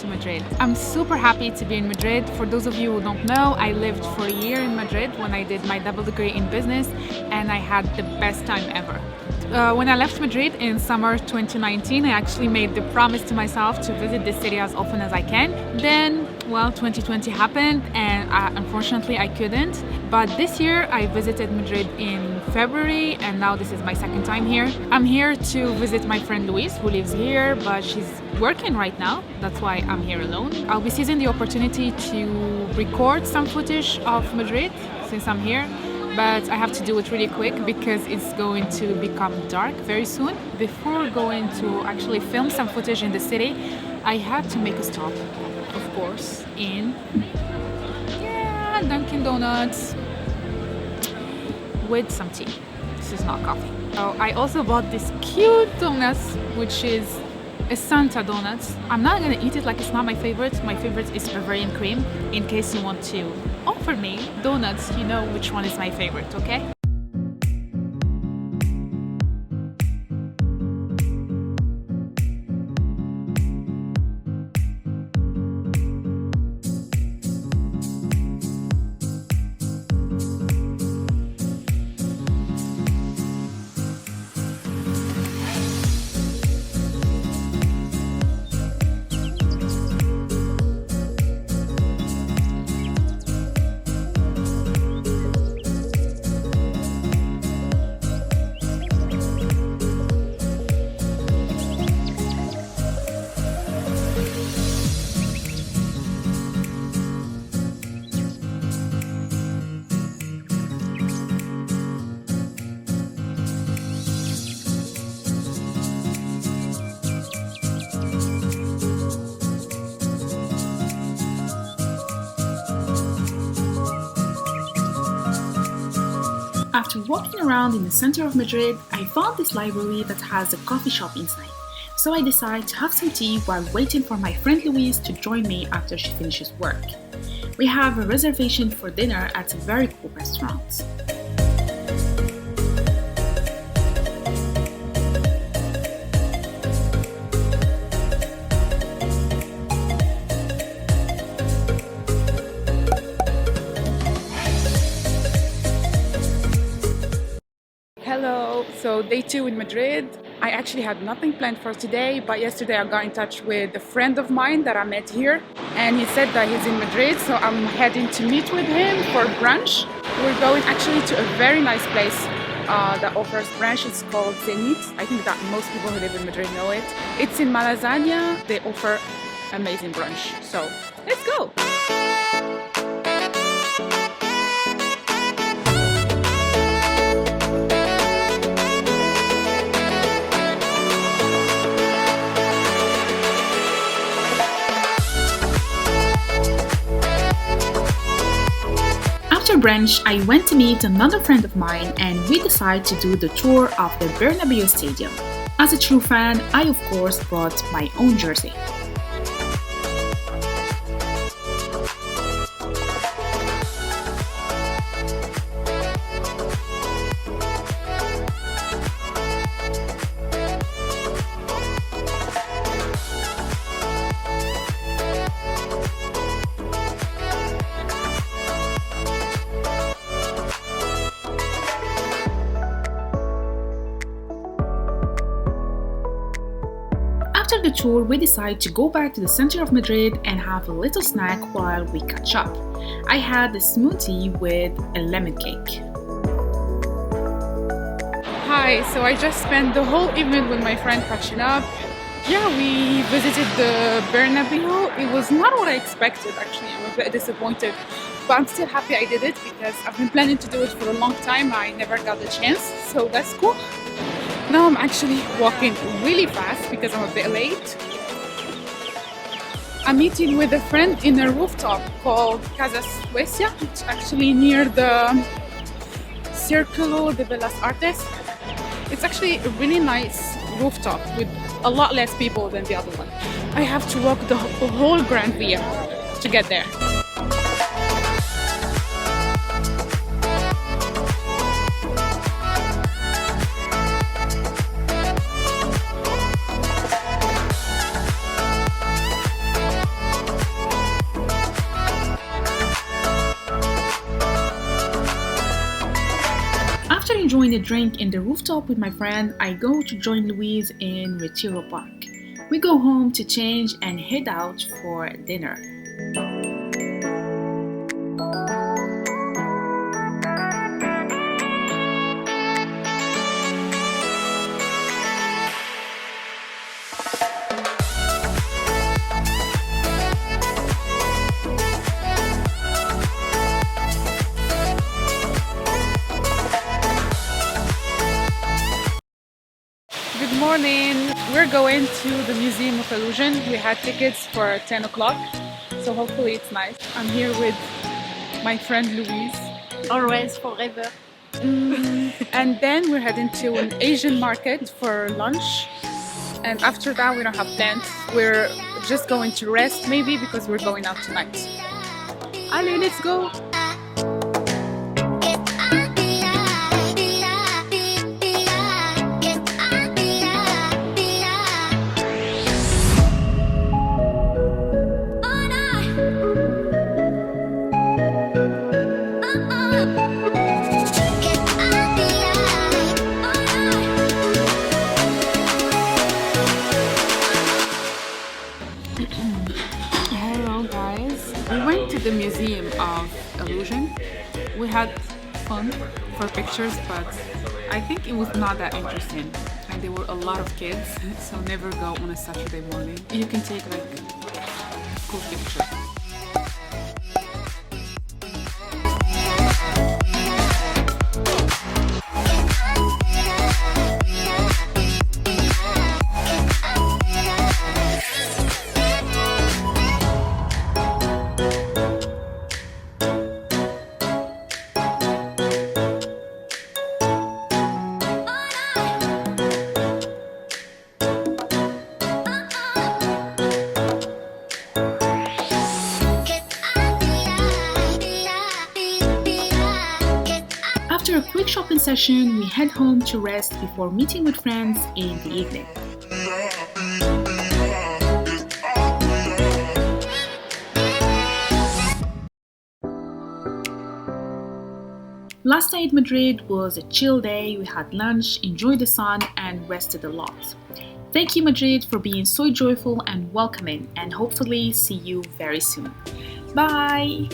to Madrid. I'm super happy to be in Madrid. For those of you who don't know, I lived for a year in Madrid when I did my double degree in business, and I had the best time ever. When I left Madrid in summer 2019, I actually made the promise to myself to visit this city as often as I can. Then, well, 2020 happened and unfortunately I couldn't. But this year I visited Madrid in February and now this is my second time here. I'm here to visit my friend Louise, who lives here, but she's working right now. That's why I'm here alone. I'll be seizing the opportunity to record some footage of Madrid since I'm here. But I have to do it really quick because it's going to become dark very soon. Before going to actually film some footage in the city, I had to make a stop, of course, in Dunkin' Donuts with some tea. This is not coffee. So I also bought this cute donuts, which is a Santa donuts. I'm not gonna eat it like it's not my favorite. My favorite is Bavarian cream. In case you want to offer me donuts, you know which one is my favorite, okay? After walking around in the center of Madrid, I found this library that has a coffee shop inside. So I decided to have some tea while waiting for my friend Louise to join me after she finishes work. We have a reservation for dinner at a very cool restaurant. Hello, so day 2 in Madrid. I actually had nothing planned for today, but yesterday I got in touch with a friend of mine that I met here and he said that he's in Madrid, so I'm heading to meet with him for brunch. We're going actually to a very nice place that offers brunch. It's called Zenith. I think that most people who live in Madrid know it. It's in Malasaña. They offer amazing brunch, so let's go! After brunch, I went to meet another friend of mine and we decided to do the tour of the Bernabeu Stadium. As a true fan, I of course brought my own jersey. After the tour, we decided to go back to the center of Madrid and have a little snack while we catch up. I had a smoothie with a lemon cake. Hi, so I just spent the whole evening with my friend catching up. Yeah, we visited the Bernabeu. It was not what I expected actually. I'm a bit disappointed, but I'm still happy I did it because I've been planning to do it for a long time. I never got the chance, so that's cool. Now I'm actually walking really fast because I'm a bit late. I'm meeting with a friend in a rooftop called Casa Suecia. It's actually near the Círculo de Bellas Artes. It's actually a really nice rooftop with a lot less people than the other one. I have to walk the whole Grand Via to get there. After enjoying a drink in the rooftop with my friend, I go to join Louise in Retiro Park. We go home to change and head out for dinner. Good morning. We're going to the Museum of Illusion. We had tickets for 10 o'clock, so hopefully it's nice. I'm here with my friend Louise. Always, forever. And then we're heading to an Asian market for lunch. And after that, we don't have plans. We're just going to rest maybe because we're going out tonight. Allez, let's go! Hello guys, we went to the Museum of Illusion. We had fun for pictures, but I think it was not that interesting and there were a lot of kids, so never go on a Saturday morning. You can take like cool pictures. After a quick shopping session, we head home to rest before meeting with friends in the evening. Last day in Madrid was a chill day. We had lunch, enjoyed the sun, and rested a lot. Thank you, Madrid, for being so joyful and welcoming, and hopefully see you very soon. Bye!